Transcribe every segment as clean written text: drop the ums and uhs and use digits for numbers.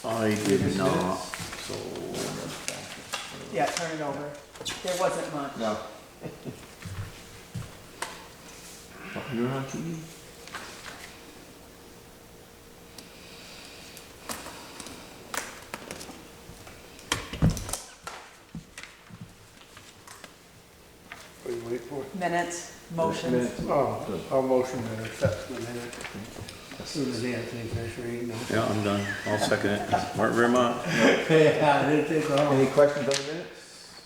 I did not, so. Yeah, turn it over. There wasn't much. No. You're on TV? What do you wait for? Minutes, motions. Oh, I'll motion to accept the minute. As soon as Anthony finishes reading them. Yeah, I'm done. I'll second it. Mark very much. Yeah, I didn't take long. Any questions on the minutes?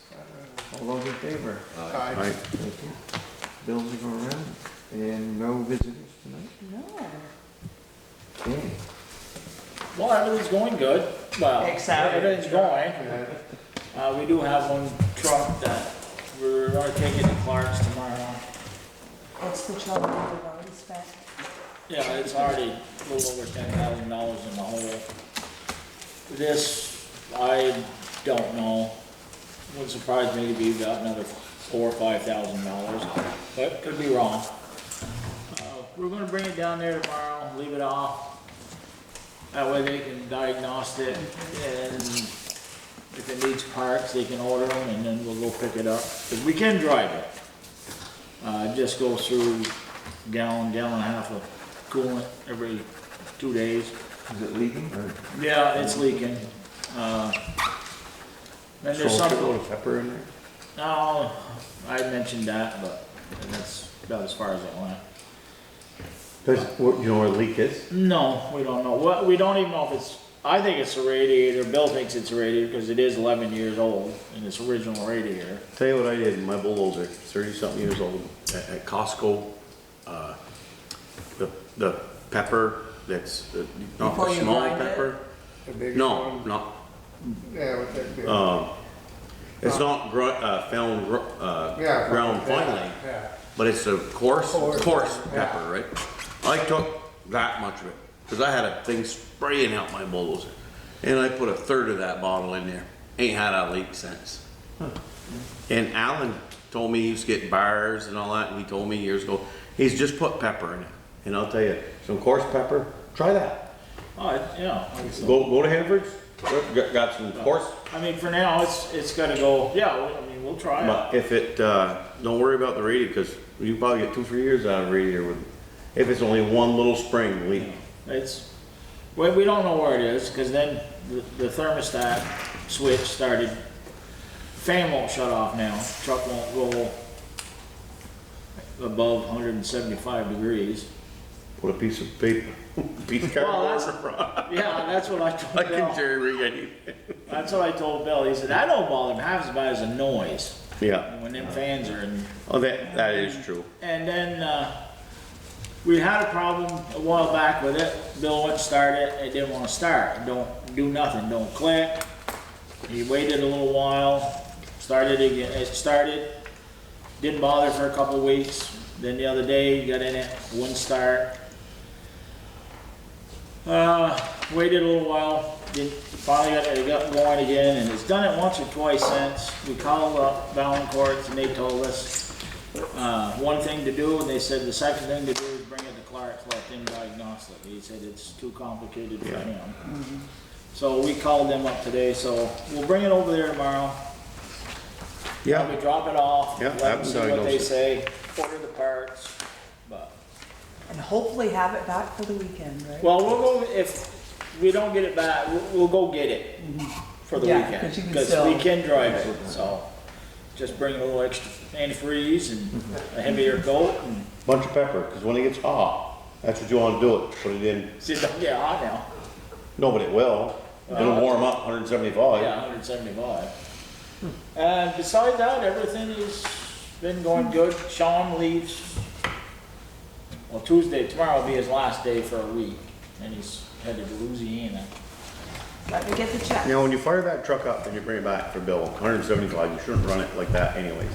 All those in favor? Aye. Right. Thank you. Bills to go around, and no visitors tonight? No. Okay. Well, everything's going good. Well, Except- everything's going. Yeah. We do have one truck that we're gonna take it to Clark's tomorrow. What's the trouble we've already spent? Yeah, it's already a little over $10,000 in the hole. This, I don't know. Wouldn't surprise me if you got another $4,000 or $5,000, but could be wrong. We're gonna bring it down there tomorrow, leave it off. That way they can diagnose it, and if it needs parts, they can order them, and then we'll go pick it up. Because we can drive it. It just goes through gallon and a half of coolant every 2 days. Is it leaking or? Yeah, it's leaking. Then there's So, a something, little pepper in there? no, I mentioned that, but that's about as far as it went. Does, you know where the leak is? No, we don't know. Well, we don't even know if it's, I think it's a radiator. Bill thinks it's a radiator because it is 11 years old and it's original radiator. Tell you what I did, my bulldozer, 30-something years old, at Costco, the pepper that's, not Before the you small grind it? pepper. The big No, one. not, Yeah, with that big. it's not found, Yeah, ground yeah, finely, Yeah. but it's a coarse Coarse, yeah. pepper, right? I took that much of it, cause I had a thing spraying out my bulldozer, and I put a third of that bottle in there. Ain't had a leak since. And Alan told me he used to get bars and all that, and he told me years ago, he's just put pepper in it. And I'll tell you, some coarse pepper, try that. Oh, yeah. I think so. Go to Hanford's, got some coarse, I mean, for now, it's gotta go, yeah, I mean, we'll try it. but if it, don't worry about the radiator, cause you probably get 2-3 years out of a radiator with, if it's only one little spring leak. It's, well, we don't know where it is, because then the thermostat switch started, fan won't shut off now, truck won't go above 175 degrees. Put a piece of paper, piece of Well, cardboard. Yeah, that's what I I told can Bill. jerry rig anything. That's what I told Bill, he said, that don't bother me half as bad as the noise, Yeah, when them fans are in. oh, that is true. And then, we had a problem a while back with it. Bill went to start it, it didn't wanna start. It don't do nothing, don't click. He waited a little while, started again, it started, didn't bother for a couple of weeks. Then the other day, he got in it, wouldn't start. Waited a little while, finally it got going again, and it's done it once or twice since. We called up Valancourt and they told us, one thing to do, and they said the second thing to do is bring it to Clark's, let them diagnose it. He said it's too complicated for Yeah. him. So we called them up today, so we'll bring it over there tomorrow. Yeah, We drop it off, Yeah, let them have see them what they diagnose say, order the parts, but. And hopefully have it back for the weekend, right? Well, we'll go, if we don't get it back, we'll go get it for the Yeah, weekend. 'cause you can Because still- we can drive it, so just bring a little extra antifreeze and a heavier coat and, bunch of pepper, cause when it gets hot, that's what you wanna do it, put it in. see, it don't get hot now. No, but it will. It'll Well, warm up 175. Yeah, 175. And besides that, everything has been going good. Sean leaves, well, Tuesday, tomorrow will be his last day for a week, and he's headed to Louisiana. Let me get the check. You know, when you fire that truck up and you bring it back for Bill, 175, you shouldn't run it like that anyways.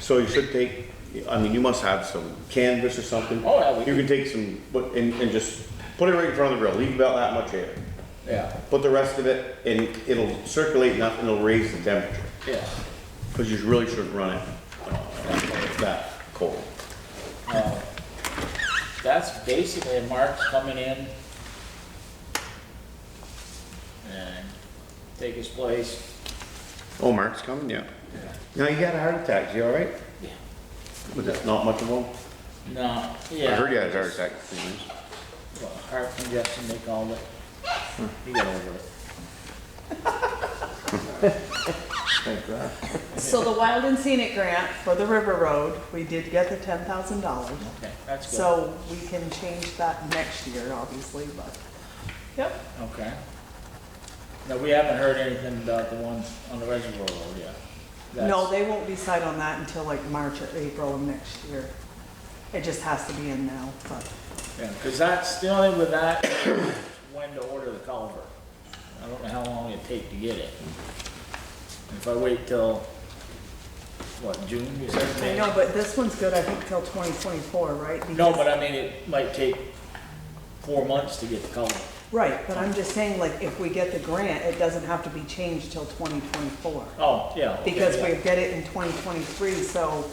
So you should take, I mean, you must have some canvas or something. Oh, yeah, we You can take some, and just put it right in front of the grill, leave about that much air. Yeah, Put the rest of it, and it'll circulate enough and it'll raise the temperature. yeah. Because you really shouldn't run it that cold. That's basically Mark's coming in. and take his place. Oh, Mark's coming, yeah. No, you had a heart attack, is he all right? Yeah. Was it not much of one? No, yeah. I heard he had a heart attack. Well, heart congestion, they called it. He got over it. Thank God. So the Wild and Scenic Grant for the River Road, we did get the $10,000. Okay, that's good. So we can change that next year, obviously, but, yep. Okay. No, we haven't heard anything about the one on the Reservoir Road yet. No, That's- they won't decide on that until like March or April of next year. It just has to be in now, but, Yeah, because that's, the only thing with that is when to order the culvert. I don't know how long it'd take to get it. If I wait till, what, June, you said? I know, but this one's good, I think, till 2024, right? No, Because- but I mean, it might take 4 months to get the culvert. Right, but I'm just saying, like, if we get the grant, it doesn't have to be changed till 2024. Oh, yeah. okay, Because yeah. we get it in 2023, so,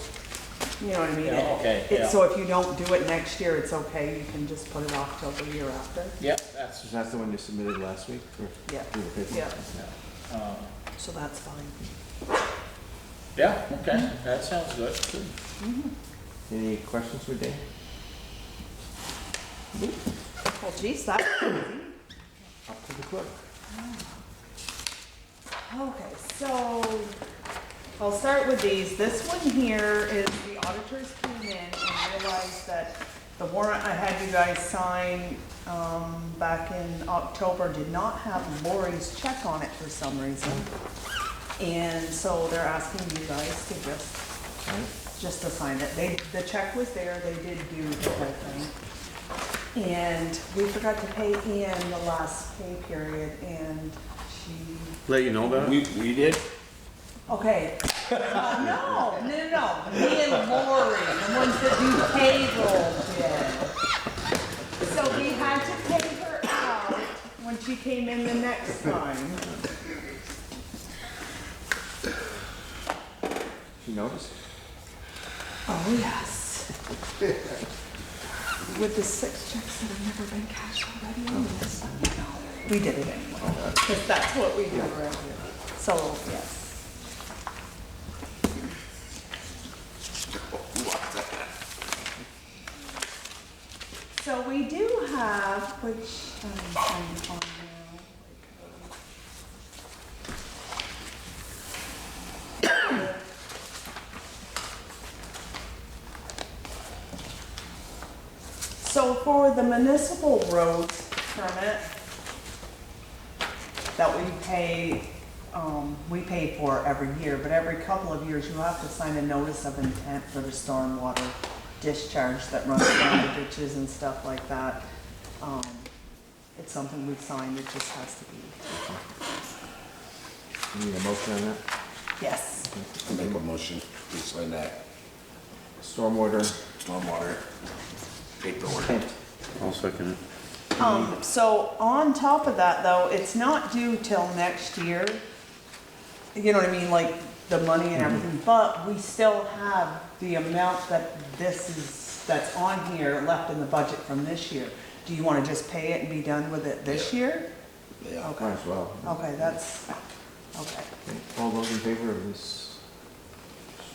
you know what I mean? Yeah, okay, It- yeah. So if you don't do it next year, it's okay, you can just put it off till the year after. Yep, that's, Is that the one you submitted last week? Or Yeah, through the paper? yeah, yeah. so that's fine. Yeah, okay, that sounds good. Any questions for Dave? Well, geez, that's easy. Up to the clerk. Okay, so I'll start with these. This one here is the auditors came in and realized that the warrant I had you guys sign back in October did not have Lori's check on it for some reason. And so they're asking you guys to just to sign it. The check was there, they did do the whole thing. And we forgot to pay Ian the last pay period and she Let you know about it? We did? Okay. No. Me and Lori, the ones that do payroll did. So we had to pay her out when she came in the next time. She noticed? Oh, yes. With the 6 checks that have never been cashed already on this, we did it anyway. Because that's what we do around here. So, yes. So we do have, which, I'm on now. So for the municipal roads permit that we pay for every year, but every couple of years you have to sign a notice of intent for the stormwater discharge that runs down the ditches and stuff like that. It's something we signed, it just has to be. You need a motion on that? Yes. I make a motion, we sign that Stormwater stormwater paperwork. tent. I'll second it. So on top of that though, it's not due till next year. You know what I mean, like the money and everything, but we still have the amount that that's on here left in the budget from this year. Do you wanna just pay it and be done with it this year? Yeah. Okay, Might as well. okay, that's, okay. Okay. All those in favor of this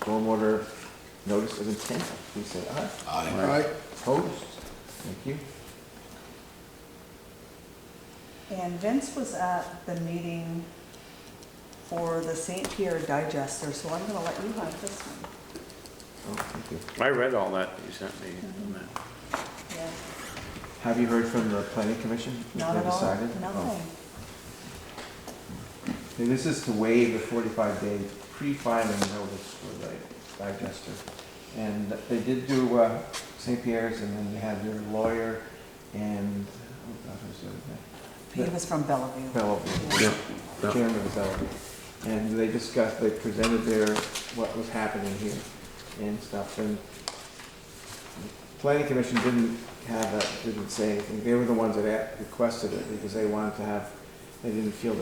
stormwater notice of intent, please say aye. Aye. Opposed? Thank you. And Vince was at the meeting for the St. Pierre digester, so I'm gonna let you have this one. Oh, thank you. I read all that you sent me. on that. Yeah, Have you heard from the planning commission? What not they at all, decided? Oh. nothing. Okay, this is to waive the 45-day pre-filing notice for the digester. And they did do St. Pierre's, and then they had their lawyer and, oh God, who's the other guy? He was from Bellevue. Bellevue, Yeah. Yeah. chairman of Bellevue. And they discussed, they presented what was happening here and stuff. And the planning commission didn't say anything. They were the ones that requested it because they wanted to have, they didn't feel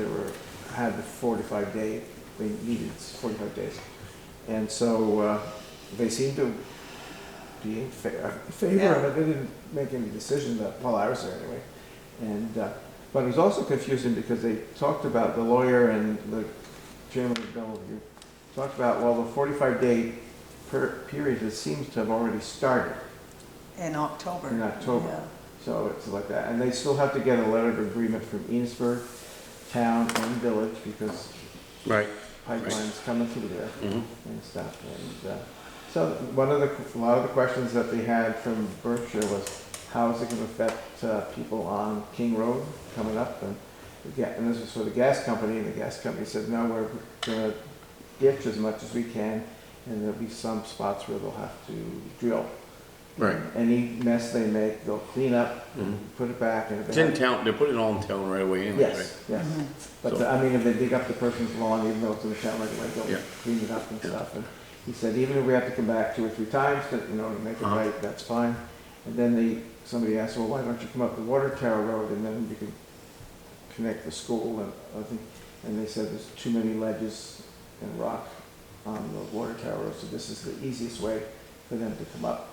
had the 45-day, they needed 45 days. And so they seemed to be in favor of it. They didn't make any decision that, well, I was there anyway. And But it was also confusing because they talked about, the lawyer and the chairman of Bellevue, talked about, well, the 45-day period, it seems to have already started In October. in October. Yeah. So it's like that. And they still have to get a letter of agreement from Enosburg, town and village, because Right. pipeline's coming through there Mhm. and stuff. And so a lot of the questions that they had from Berkshire was, how is it gonna affect people on King Road coming up? And this was for the gas company, and the gas company said, no, we're gonna ditch as much as we can, and there'll be some spots where they'll have to drill. Right. Any mess they make, they'll clean up, Mhm. put it back, and if It's they in have. town, they're putting it all in town right away anyway, right? Yes, yes. Mhm. But, So- I mean, if they dig up the person's lawn, even though it's in the town right away, Yeah. they'll clean it up and Yeah. stuff. And he said, even if we have to come back 2 or 3 times to, to make it Uh-huh. right, that's fine. And then somebody asked, well, why don't you come up the Water Tower Road, and then you can connect the school, and I think, and they said there's too many ledges and rock on the Water Tower Road, so this is the easiest way for them to come up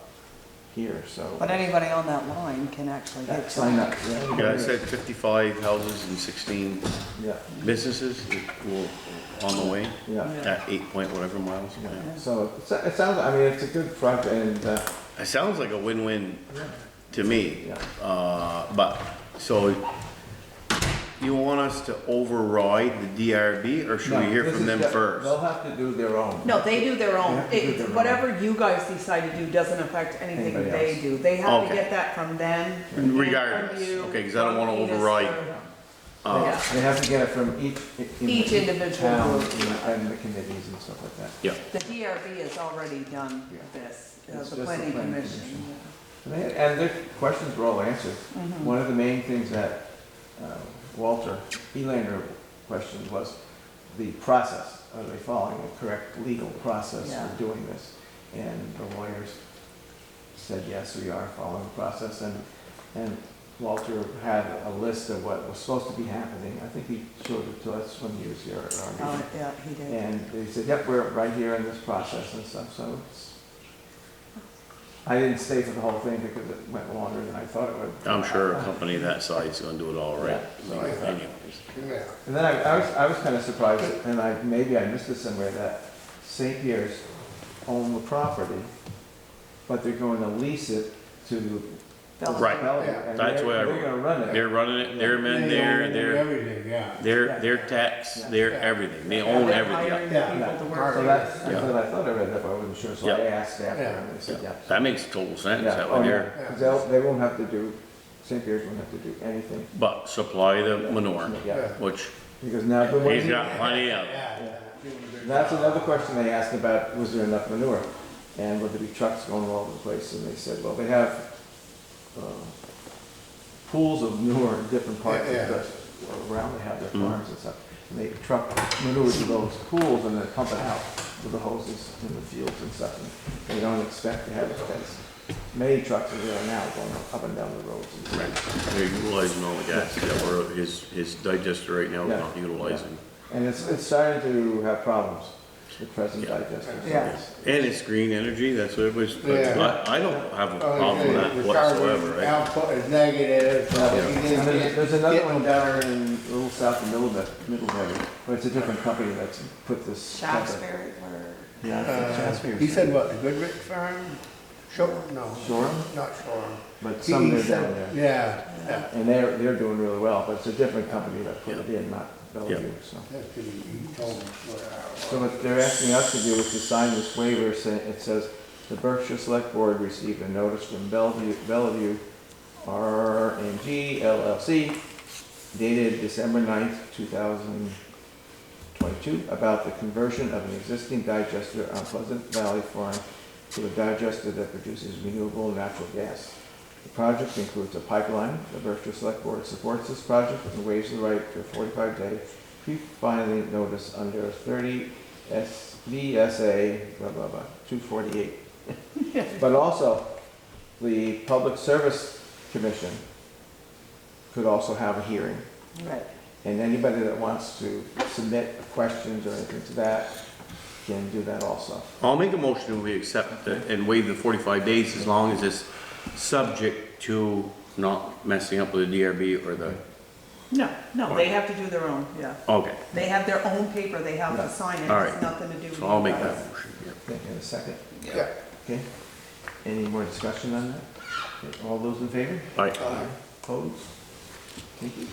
here, so. But anybody on that line can actually get to Sign it. up, yeah. Yeah, I said 55 houses and 16 Yeah, businesses will, on the way yeah. at 8 point whatever miles. Yeah. So it sounds, I mean, it's a good project, and, It sounds like a win-win to me. yeah. But, so you want us to override the DRB, or should we hear This from is them the- first? They'll have to do their own. No, they do their own. They have to do their own. Whatever you guys decide to do doesn't affect anything Anybody they else. do. They have to Okay. get that from them. and Regardless. from you, Okay, 'cause I don't wanna from Enos, override. or- Uh, Yeah. They have to get it from Each individual town, group. and the committees and stuff like that. Yeah, The DRB has already done Yeah. this, It's just the the planning planning commission. And their questions were all answered. Mhm. One of the main things that Walter Elander questioned was the process. Are they following the correct legal process Yeah. for doing this? And the lawyers said, yes, we are following the process. And Walter had a list of what was supposed to be happening. I think he showed it to us when he was here at our Oh, meeting. yeah, he did. And they said, yep, we're right here in this process and stuff, so it's, I didn't stay for the whole thing because it went longer than I thought it would. I'm sure a company that size is gonna do it all right. Yeah. Anyways. Yeah. And then I was kind of surprised, and maybe I missed it somewhere, that St. Pierre's own the property, but they're going to lease it to. Right. Bellevue, Yeah. and That's they're- where They're gonna run it. They're running it, they're men there, they're, Everything, yeah. they're tax, they're everything, they own They're everything. hiring Yeah. people to work So there. that's, Yeah. I thought I read that, but I wasn't sure, so I Yeah. asked after, and they said, yeah. That makes total sense, Yeah, that oh, way yeah, they're, 'cause they won't have to do, St. Pierre's won't have to do anything. but supply the manure, Yeah, which because now, but he's got plenty of. that's another question they asked about, was there enough manure? And would there be trucks going all over the place? And they said, well, they have pools of manure in different parts of Yeah, the, around, they have their Mhm. farms and stuff. And they truck manure to those pools and then pump it out with the hoses in the fields and stuff. And they don't expect to have a space. Many trucks are there now going up and down the roads. And Right, they're utilizing all the gas, that were his digester right now is Yeah. not utilizing. And it's starting to have problems, the present Yeah. digesters. Yeah. And it's green energy, that's what everybody's, Yeah. I don't have a Oh, problem with that the whatsoever, carbon right? output is negative, so Yeah. you And didn't get. there's another get one no down better. in a little south of Middlebury, but it's a different company that's put this. Shaftesbury, or, Yeah, Shaftesbury. He said what, the Goodrich farm? Shore, no. Shoreham? Not Shoreham. But some He are said- down there. Yeah, yeah. And they're doing really well, but it's a different company that put it in, not Bellevue, so. That's what he told me where I was. So what they're asking us to do is to sign this waiver, it says, the Berkshire Selectboard received a notice from Bellevue R&G LLC dated December 9th, 2022, about the conversion of an existing digester on Pleasant Valley Farm to a digester that produces renewable natural gas. The project includes a pipeline. The Berkshire Select Board supports this project and waives the right to a 45-day pre-filing notice under 30 VSA, blah, blah, blah, 248. But also, the Public Service Commission could also have a hearing. right. And anybody that wants to submit questions or anything to that can do that also. I'll make a motion that we accept and waive the 45 days as long as it's subject to not messing up with the DRB or the No, they have to do their own, yeah. Okay, They have their own paper, they have to sign it, All it's right. nothing to do with so I'll you make guys. that motion, yeah. Okay, and a second, Yeah. okay? Any more discussion on that? Okay, all those in favor? All right, Opposed? Thank you.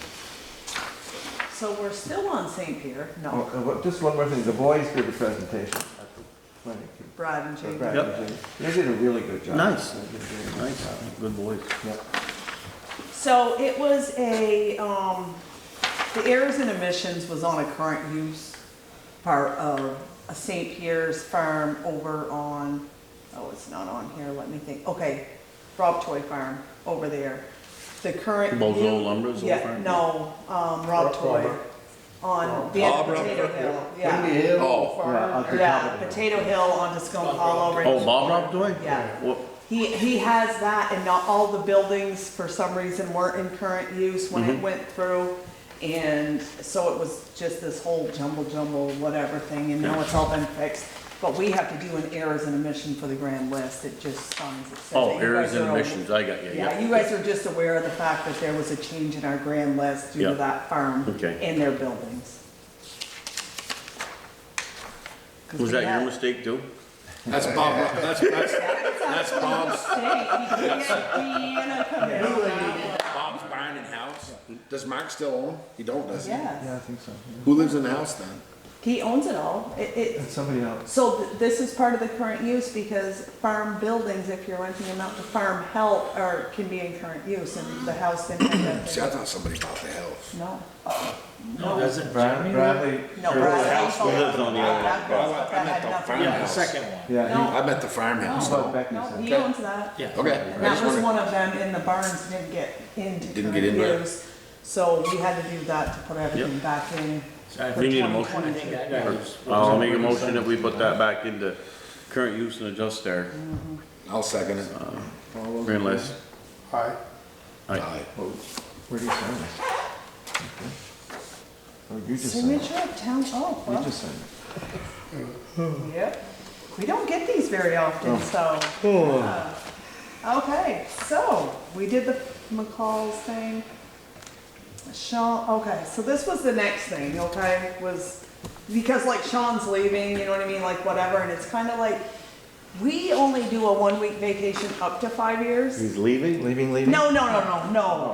So we're still on St. Pierre, Oh, no, just one more thing, the boys did the presentation. at the planning committee. Brad and Jamie. Brad Yep. and Jamie. They did a really good job. Nice. They did a really good nice, job. good boys. Yep. So it was the errors and omissions was on a current use part of a St. Pierre's farm over on, oh, it's not on here, let me think, okay, Rob Toy Farm over there. The current. Bozo Lumber's old Yeah, farm? no, Rob Toy on the end of Potato Hill, yeah. Oh, Yeah, up the top Yeah, of the hill. Potato Hill onto Skunk Hollow. right Oh, in Bob the Rob corner. doing? Yeah. What, He has that and not all the buildings for some reason weren't in current use when it went through. And so it was just this whole jumble whatever thing and now it's all been fixed. But we have to do an errors and omission for the grand list. It just signs it. says oh, that you errors guys and are omissions, I got you, Yeah, yeah. you guys are just aware of the fact that there was a change in our grand list due Yeah. to that farm Okay. and their buildings. 'Cause Was we that your had- mistake too? that's Bob, That's Bob's. Deanna come in. Bob's barn and house. Does Mark still own? He don't, does he? Yes, Yeah, I think so. yeah. Who lives in the house then? he owns it all. It's somebody else. So this is part of the current use because farm buildings, if you're renting them out to farm help, can be in current use and the house didn't have See, I that. thought somebody bought the house. No, No, doesn't Bradley, no, sure. Brad house lives on the other that house, but that had the nothing. farm Yeah, the house. second one. Yeah, No. I meant the farmhouse. he bought though. Becky's No, house. he owns that. Yeah. Okay. And I that just was wondered. one of them in the barns didn't get into Didn't current get in there. use. So we had to do that to put everything back in. So I for You think need a motion? 2022. that guy was. I'll make a motion that we put that back into current use and adjust our I'll second it. All those in grand favor? list. Aye. Aye. Aye. Opposed? Where do you sign this? Okay. Oh, you just signed it. Signature of town, oh, You well, just signed yep. We don't get these very often, so. Okay, so we did the McCall's thing. Sean, okay, so this was the next thing, okay, was, because like Sean's leaving, you know what I mean, like whatever, and it's kind of like, we only do a 1 week vacation up to 5 years. He's leaving? it. Leaving? No,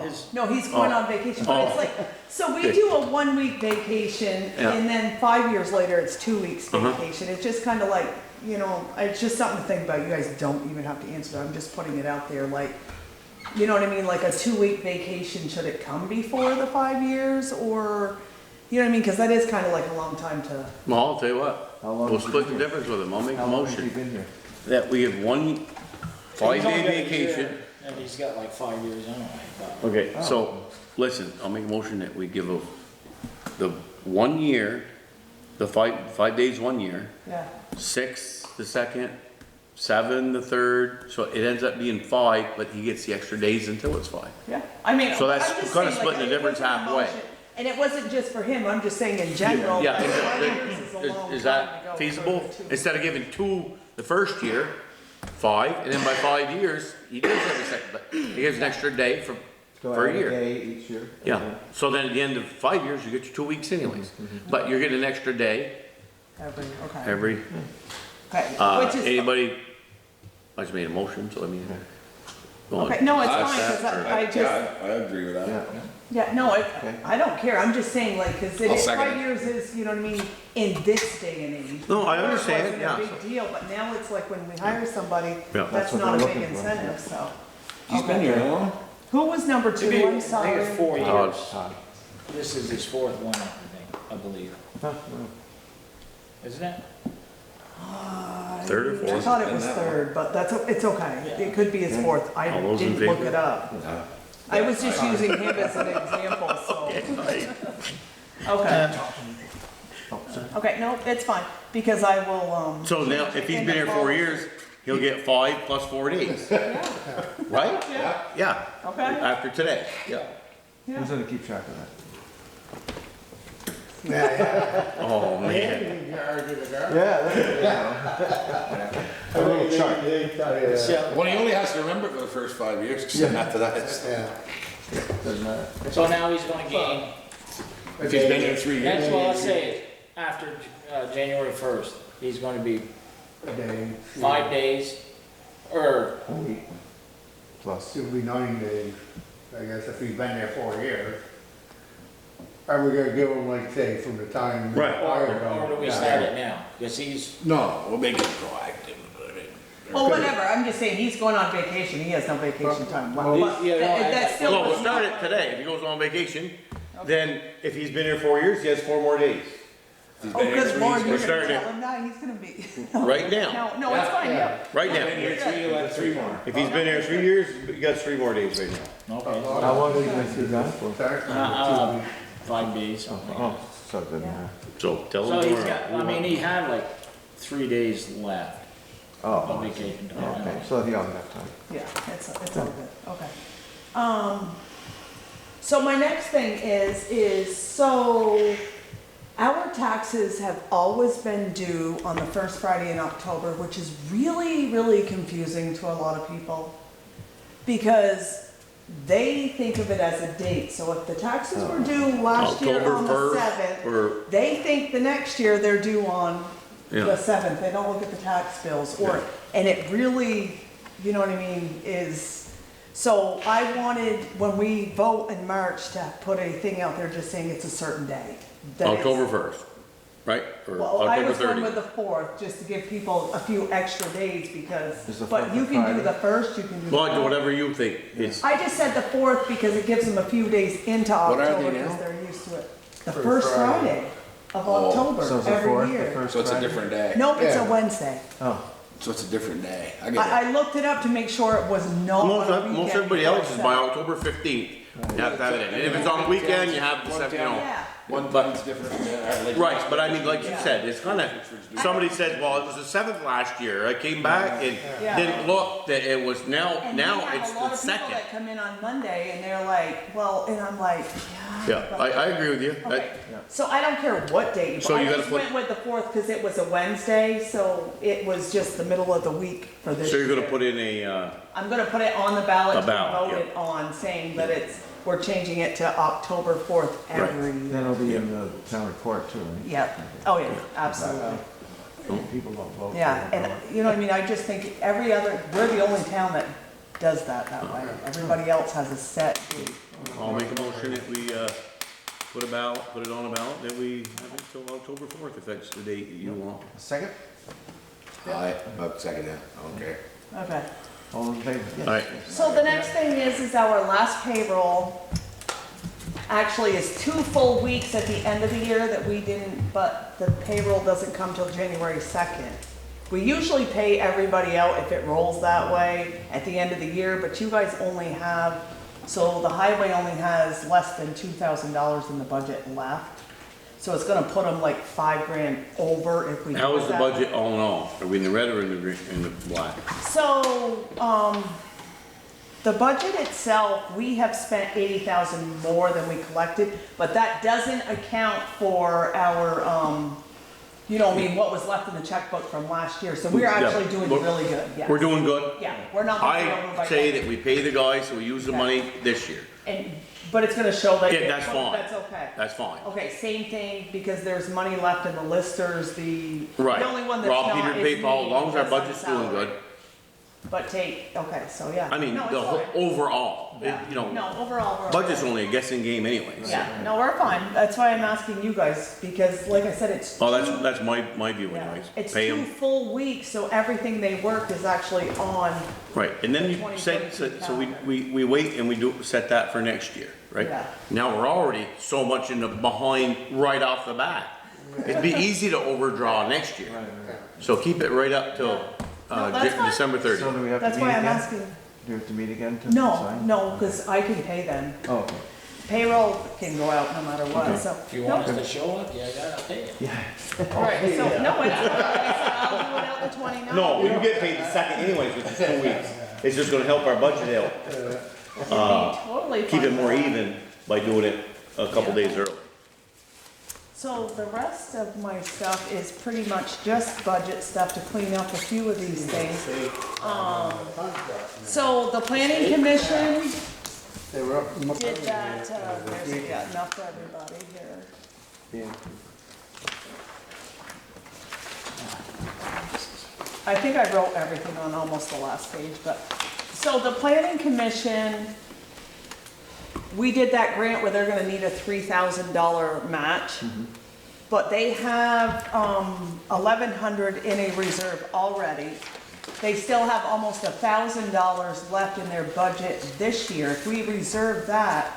His- no, he's going Oh. on vacation, but it's Oh. like, so we do a 1 week vacation, Yeah. and then 5 years later, it's 2 weeks Uh-huh. vacation, it's just kind of like, you know, it's just something to think about, you guys don't even have to answer, I'm just putting it out there, like, you know what I mean, like a 2 week vacation, should it come before the 5 years, or, you know what I mean, cause that is kind of like a long time to, Well, I'll tell you what, How long we'll has he split the been here? difference with him, I'll make a How long has he motion been here? that we have one He's only 5-day got a year, vacation. And he's got like 5 years anyway, but. Okay, so, listen, I'll make a motion that we give the 1 year, the 5 days 1 year, yeah. 6 the second, 7 the third, so it ends up being 5, but he gets the extra days until it's 5. Yeah, I mean. So that's I'm just kinda saying, splitting like, the it difference wasn't a halfway. motion, And it wasn't just for him, I'm just saying in general. Yeah, that and 5 years is a long is time to that go feasible? for the 2. Instead of giving 2 the first year, 5, and then by 5 years, he does have a second, but he gives an extra day for So a add year. day each year? Yeah, so then at the end of 5 years, you get your 2 weeks anyways, but you're getting an extra day Every, okay. every, Okay, which is, anybody, I just made a motion, so I mean. go on. okay, no, it's Pass fine, that, cause or- I just, I agree with that. Yeah. yeah, no, Okay. I don't care, I'm just saying like, cause I'll it, second 5 it. years is, you know what I mean, in this day and age. No, I Before it understand, yeah. wasn't a big deal, but now it's like when we hire somebody, Yeah. that's That's what not a they're big looking for. incentive, so. He's been Okay. here long? Who was number 2, Maybe- I'm I sorry. think it's 4 Todd. years. Todd. This is his 4th one, I think, I believe. Huh, no. Isn't it? Third or I fourth? thought it was Been that long. 3rd, but that's, it's okay, Yeah. it could be his 4th, I All those in didn't look favor? it up. I was just using him as an example, so. Okay. Okay, no, it's fine, because I will, So now, if he's been here 4 years, he'll get 5 plus 4 days, Yeah, right? yeah, Yeah, okay, after today, yeah. yeah. Who's gonna keep track of that? Oh, man. Yeah. A little chart. So, Well, he only has to remember for the first 5 years, 'cause then after that, it's. Yeah. Doesn't matter. so now he's gonna gain If he's been there 3 years. That's what I say, after, January 1st, he's gonna be A day. 5 days, or, A week plus. It'll be 9 days, I guess, if he's been there 4 years. Are we gonna give him, like, say, from the time? the Right. fire or do we goes- start it now? Cause he's, No, we'll make it proactive. Well, whatever, I'm just saying, he's going on vacation, he has no vacation time left. Well, But yeah, no, that's still. Well, we'll start it today. If he goes on vacation, then if he's been here 4 years, he has 4 more days. He's Oh, been there good 3 Lord, years. you're We're gonna starting tell him now, he's gonna be. Right now. No, it's fine, yeah. Right Been now. here 3, you'll have 3 more. If he's been here 3 years, he got 3 more days right now. okay, How long are you guys be gone for? Start. 5 days, something like Oh, so it doesn't matter. So tell that. him So he's tomorrow. got, I mean, he had like 3 days left of Oh, vacation time. okay, so he ought to have time. Yeah, it's all good, okay. So my next thing is, so our taxes have always been due on the first Friday in October, which is really, really confusing to a lot of people. Because they think of it as a date, so if the taxes were due last year October on the 1st, 7th, or, they think the next year they're due on the yeah. 7th, they don't look at the tax bills, or, and it really, you know what I mean, is, so I wanted, when we vote in March, to put a thing out there just saying it's a certain day. that it's- October 1st, right? Or Well, I October was going 30th. with the 4th, just to give people a few extra days, Is because, the but 4th you a can do Friday? the 1st, you can do the Well, I do 4th. whatever you think. It's, I just said the 4th because it gives them a few days into What are they October, now? because they're used to it. The First first Friday. Friday of Oh. October, So it's the every fourth, the year. first So it's a Friday? different day. Nope, it's a Yeah. Wednesday. Oh, So it's a different day. I get it. I looked it up to make sure it was not most, on a weekend. most everybody before else is it's by set. October 15th. You have to have it in. And if it's on a weekend, you have the One 7th, you town. know. Yeah, One But- time's different from the other. Like- Right, but I mean, like you said, it's kind of, somebody said, well, it was the 7th last year. I came back and Yeah. didn't look that it was now, and now we it's have a lot the of people 2nd. that come in on Monday and they're like, well, and I'm like, yeah. Yeah, but- I agree with you. Okay, so I don't care what day, So but you I gotta just put- went with the 4th because it was a Wednesday, so it was just the middle of the week for this So you're gonna year. put in a, I'm gonna put it on the ballot A to ballot, vote it on, saying that we're changing it to October 4th every then year. it'll be in the town report too, right? Yep, oh yeah, absolutely. People don't vote. Yeah, they don't and vote. you know what I mean, I just think every other, we're the only town that does that way. Everybody else has a set date. I'll make a motion that we, put it on a ballot, that we have it till October 4th, if that's the date that you want. Second? I'll second that. I don't care. Okay. All in favor? Yes. All right. So the next thing is our last payroll actually is 2 full weeks at the end of the year that we didn't, but the payroll doesn't come till January 2nd. We usually pay everybody out if it rolls that way at the end of the year, but you guys only have, so the highway only has less than $2,000 in the budget left. So it's gonna put them like $5,000 over if we do How is the that. budget all in all? Are we in the red or in the green, in the black? So, the budget itself, we have spent 80,000 more than we collected, but that doesn't account for our, you know, I mean, what was left in the checkbook from last year, so we're Yeah, actually doing look, really good, yeah. We're doing good. Yeah, we're not. going over I by say much. that we pay the guys, so we use the Yeah. money this year. And, but it's gonna show that. Yeah, that's fine. That's okay. That's fine. Okay, same thing, because there's money left in the listers, the Right. only one that's Rob, not Peter, is PayPal, as me, long as our that's on budget's doing salary. good. But okay, so yeah. I mean, No, the it's whole, fine. overall, Yeah. you know, No, overall, we're. budget's okay. only a guessing game anyways. Yeah, no, we're fine. That's why I'm asking you guys, because like I said, it's. Oh, two- that's my view yeah, anyways. It's Pay 2 them, full weeks, so everything they work is actually on. right, and then you 2022 set, so we, calendar. we wait and we do, set that for next year, right? Yeah. Now, we're already so much in the behind right off the bat. It'd be easy to overdraw next year, so keep it right up till, No, that's fine. December So 30th. do we have to That's meet why I'm again? asking. Do we have to meet again to No, sign? no, because I can pay them. Oh, okay. Payroll can go out no matter what, so. If you want us to show up, yeah, I gotta pay you. Yeah. Right, so, no, it's, like I said, I'll do it out the 29th. No, we can get paid the second anyways, which is 2 weeks. It's just gonna help our budget out, Totally keep fine it with more that. even by doing it a couple days early. So the rest of my stuff is pretty much just budget stuff to clean up a few of these things. So the planning commission, They were up. did that, there's, yeah, enough for everybody here. Yeah. I think I wrote everything on almost the last page, but, so the planning commission, we did that grant where they're gonna need a $3,000 match. But they have, 1,100 in a reserve already. They still have almost $1,000 left in their budget this year. If we reserve that,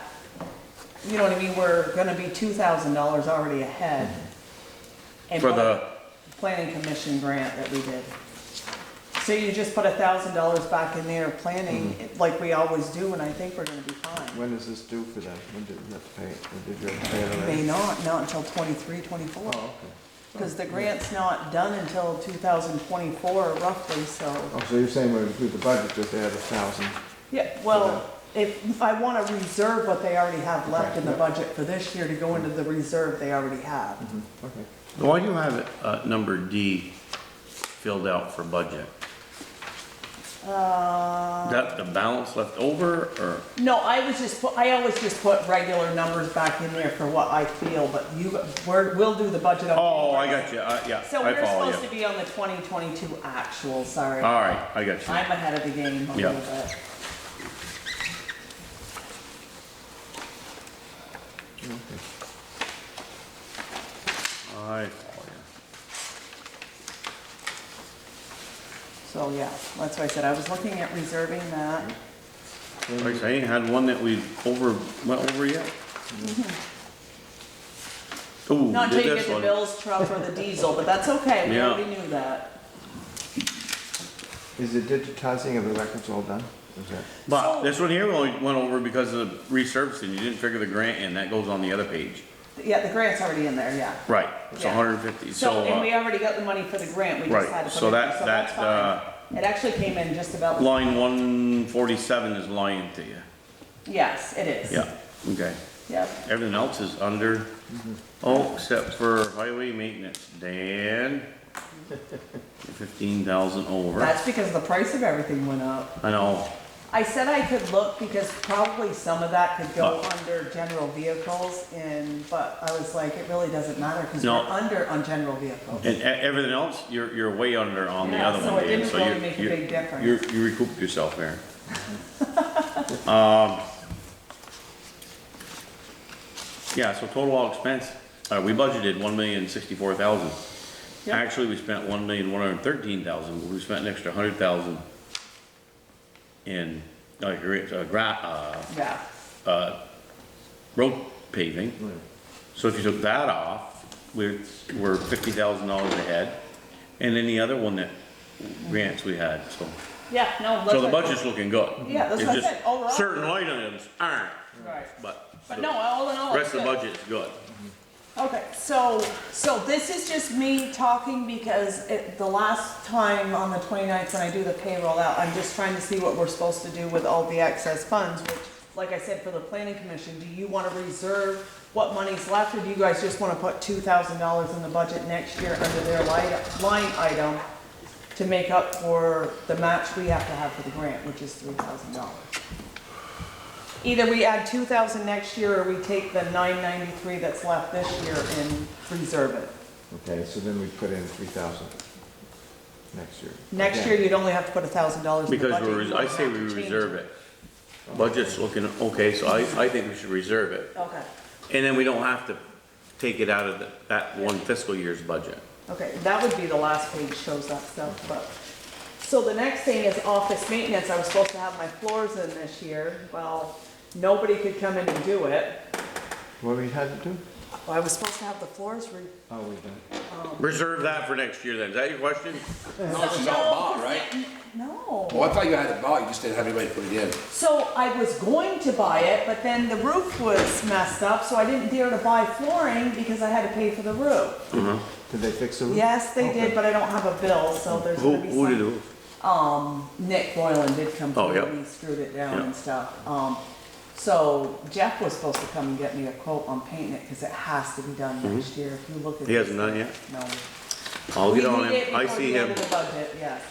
you know what I mean, we're gonna be $2,000 already ahead. And For what- the, planning commission grant that we did. So you just put $1,000 back in there planning, like we always do, and I think we're gonna be fine. When is this due for them? When did you have to pay it? When did you have to pay it already? May not until 23, 24. Oh, okay. Because the grant's not done until 2024 roughly, so. Oh, so you're saying when we do the budget, just add 1,000? Yeah, well, if, I wanna reserve what they already have left in the Okay, budget for this year to go into the reserve they already have. Okay. why do you have it, number D filled out for budget? That the balance left over, or? No, I always just put regular numbers back in there for what I feel, but we'll do the budget. on Oh, I Monday. got you, yeah, So I we're follow supposed to you. be on the 2022 actual, sorry. All right, I got you. I'm ahead of the game a Yeah. little bit. I follow So, yeah, that's why I said, I was looking at reserving that. you. Like I say, had one that we went over yet? Ooh, Not until did you this get the one. Bill's truck or the diesel, but that's okay, we Yeah. already knew that. Is the digitizing of the records all done? Is that? But this one here we only went over because of resurfacing, you didn't figure the grant in, that goes on the other page. Yeah, the grant's already in there, yeah. Right, it's Yeah. 150, So, and we so, already got the money for the grant, we just right, had to so put it in, that- so that's that, fine. It actually came in just about. line 147 is lying to you. Yes, it is. Yeah, okay. Yep. Everything else is under, oh, except for highway maintenance, Dan. 15,000 over. That's because the price of everything went up. I know, I said I could look because probably some of that could go Uh. under general vehicles but I was like, it really doesn't matter because No. we're under on general vehicles. and everything else, you're way under on the Yeah, other so one, it Dan, didn't so really you, make a big you, difference. you recouped yourself there. Yeah, so total all expense, we budgeted 1,064,000. Yep. Actually, we spent 1,113,000, but we spent an extra 100,000 in, Yeah, road paving. So if you took that off, we're $50,000 ahead. And then the other one that grants we had, so. yeah, no. So the that's what- budget's looking good. Yeah, that's It's what I just said, overall. certain line items aren't, Right. but But the no, all in all, rest it's of the good. budget is good. Okay, so this is just me talking because the last time on the 29th when I do the payroll out, I'm just trying to see what we're supposed to do with all the excess funds, which, like I said, for the planning commission, do you wanna reserve what money's left, or do you guys just wanna put $2,000 in the budget next year under their line item to make up for the match we have to have for the grant, which is $3,000? Either we add 2,000 next year, or we take the 993 that's left this year and reserve it. Okay, so then we put in 3,000 next year. Next Okay. year, you'd only have to put $1,000 in the Because budget. You I don't say have we to change reserve it. Budget's looking, okay, so I think we should reserve it. Okay, And then we don't have to take it out of that one fiscal year's budget. okay, that would be the last page, shows that stuff, but. So the next thing is office maintenance. I was supposed to have my floors in this year. Well, nobody could come in and do it. What we had to do? I was supposed to have the floors Oh, we done. Reserve that for next year then, is that your question? No, she's all bought, right? No. Well, I thought you had it bought, you just didn't have anybody put it in. So I was going to buy it, but then the roof was messed up, so I didn't dare to buy flooring because I had to pay for the roof. Did they fix the roof? Yes, they Okay. did, but I don't have a bill, so there's Who, gonna be who did some. it? Nick Boylan did come Oh, through yeah. and he screwed it down Yeah. and stuff. So Jeff was supposed to come and get me a quote on painting it, cause it has to be done next year. If you look at. He hasn't this- done it yet? No. I'll We get on need it him, I before see the end him. of the budget, yes.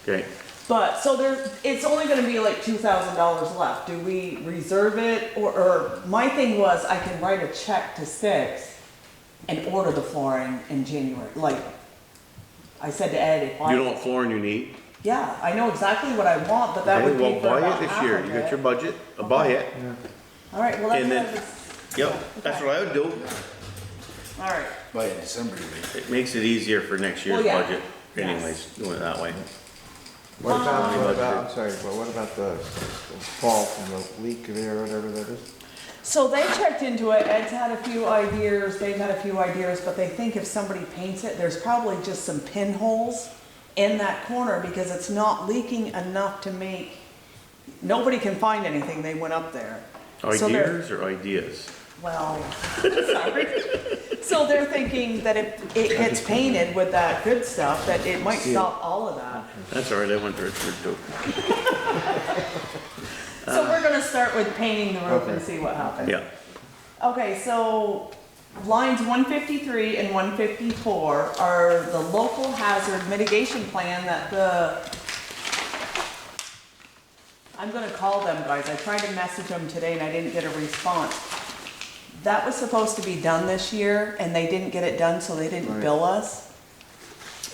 Okay, But, so there, it's only gonna be like $2,000 left. Do we reserve it, or my thing was, I can write a check to Sticks and order the flooring in January, like, I said to Ed, if I. You know what flooring you need? Yeah, I know exactly what I want, but that Okay, would well, be for buy about it this half year, of you got it. your budget, buy it. All right, well, that's And what I then- was, Yep, that's what I would do. all right. By December, you mean. It makes it easier for next year's Well, yeah. budget Yes. anyways, doing it that way. What about, budget. I'm sorry, but what about the fault and the leak there, or whatever that is? So they checked into it, Ed's had a few ideas, they've had a few ideas, but they think if somebody paints it, there's probably just some pinholes in that corner because it's not leaking enough to make, nobody can find anything, they went up there. So they're- Ideas or ideas? Well, sorry. So they're thinking that if it gets painted with that good stuff, that it might stop all of that. That's all right, I went to Richmond too. So we're gonna start with painting the roof and Okay. see what happens. Yeah, Okay, so lines 153 and 154 are the local hazard mitigation plan that I'm gonna call them, guys. I tried to message them today and I didn't get a response. That was supposed to be done this year and they didn't get it done, so they didn't Right. bill us.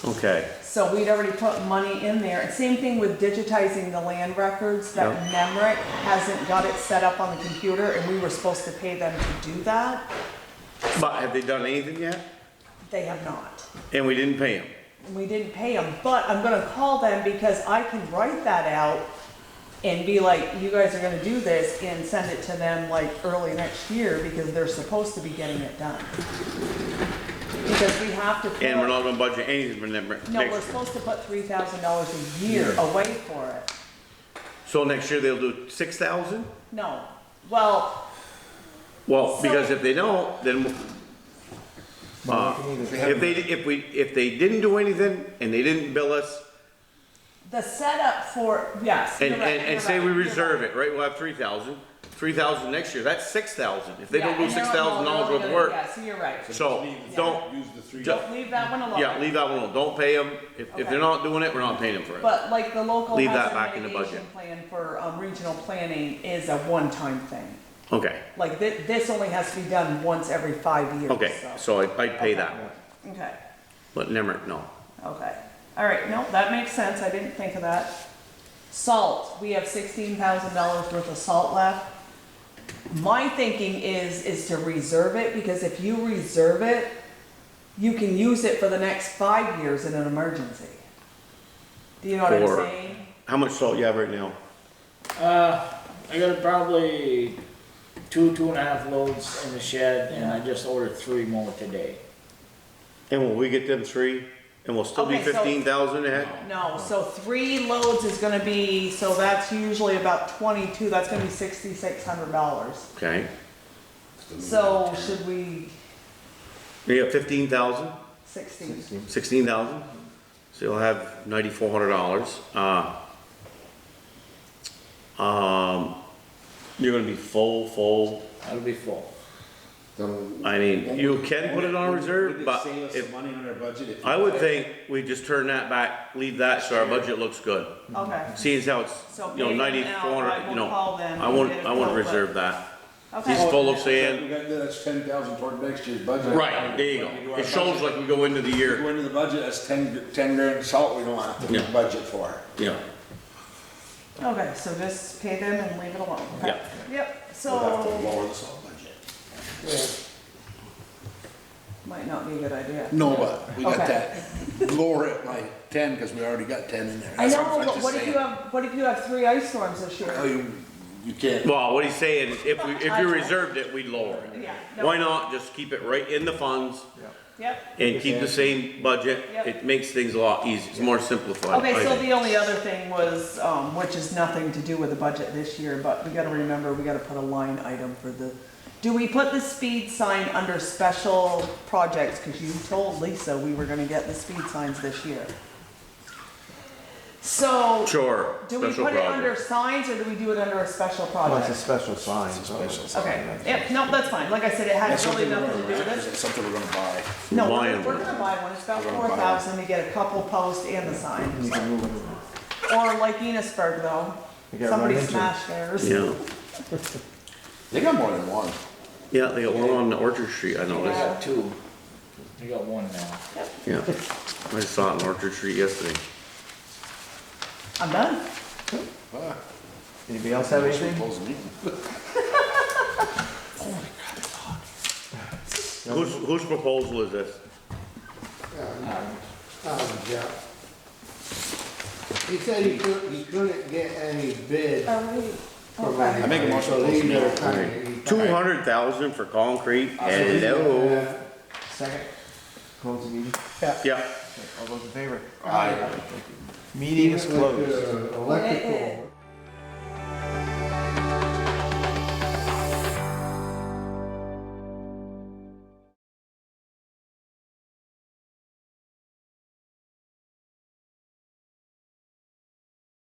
okay, So we'd already put money in there. And same thing with digitizing the land records, that Yep. NEMRIC hasn't got it set up on the computer and we were supposed to pay them to do that. but have they done anything yet? They have not. And we didn't pay them? We didn't pay them, but I'm gonna call them because I can write that out and be like, you guys are gonna do this and send it to them like early next year because they're supposed to be getting it done. Because we have to. And we're put- not gonna budget anything for them No, we're next year. supposed to put $3,000 a year away for it. So next year they'll do 6,000? No, well, Well, So- because if they don't, then, Well, we can either- if they didn't do anything and they didn't bill us, the setup for, yes. and, you're right, and you're say we right, you're reserve right. it, right, we'll have 3,000. 3,000 next year, that's 6,000. If they Yeah, don't do and they're- $6,000 no, worth they're of only work, gonna- Yeah, so you're right. so don't, Use the three. Ju- Leave that one alone. yeah, leave that one alone. Don't pay them. If Okay. they're not doing it, we're not paying them for it. But like the local Leave that hazard back in the mitigation budget. plan for regional planning is a one-time thing. Okay, Like this only has to be done once every 5 years. okay, so I'd pay that one. Okay, But Nemrick, no. okay. All right, no, that makes sense. I didn't think of that. Salt, we have $16,000 worth of salt left. My thinking is to reserve it, because if you reserve it, you can use it for the next 5 years in an emergency. Do you know what I'm For- saying? How much salt you have right now? I got probably 2.5 loads in the shed, and I just ordered 3 more today. And will we get them 3? And we'll still be Okay, so- 15,000 ahead? No, so 3 loads is gonna be, so that's usually about 22, that's gonna be $6,600. Okay. So should we, You got 15,000? 16? 16,000? So you'll have $9,400. You're gonna be full. That'll be full. I mean, you can put it on reserve, but Save us if, some money on our budget if. I would think we just turn that back, leave that so our budget looks good. Okay, Seeing as how it's, So you know, maybe now 9,400, I you will know, call them I and wouldn't, get a I wouldn't quote, but- reserve that. He's okay. full of sand. We got, that's 10,000 toward next year's budget. Right, there you go. When we do our It shows budget, like we go into the Go year, into the budget, that's 10 grand salt we don't have to Yeah. budget for. yeah. Okay, so just pay them and leave it alone. Okay. Yeah. Yep, We'll have to so, lower the salt budget. might not be a good idea. No, but we got Okay. that, lower it by 10, cause we already got 10 in there. I That's know, what I'm but just what if you saying. have 3 ice storms this Oh, year? you can't. Well, what he's saying is if you reserved it, we'd lower it. Yeah. no. Why not just keep it right in the funds Yep. and keep the same budget? Yep. It makes things a lot easier, it's more simplified. Okay, I so think. the only other thing was, which is nothing to do with the budget this year, but we gotta remember, we gotta put a line item for the, do we put the speed sign under special projects? Cause you told Lisa we were gonna get the speed signs this year. So, Sure, do we special put it under project. signs or do we do it under a special Well, it's a project? special sign. It's a so- special sign. Okay, yep, no, that's fine, like I said, it That's has really something we're nothing to gonna do with rent, this. or is it something we're gonna buy? No, Buying we're one. gonna buy one, it's about We're gonna buy one. 4,000 to get a couple posts and the sign. You can move it. Or like Enosburg though, They got somebody run into. smashed theirs. Yeah, They got more than one. yeah, they got one on Orchard Street, I They noticed. got two. They got one now. Yeah, I saw it on Orchard Street yesterday. I'm done. Ah, Anybody else have anything? close the meeting. Whose proposal is this? Yeah. He said he couldn't get any bid from I make a anybody, motion so to close he the never meeting. kinda. 200,000 for concrete, hello. Second, close the meeting. Yeah, All those in favor? Aye. Meeting is closed. Electrical.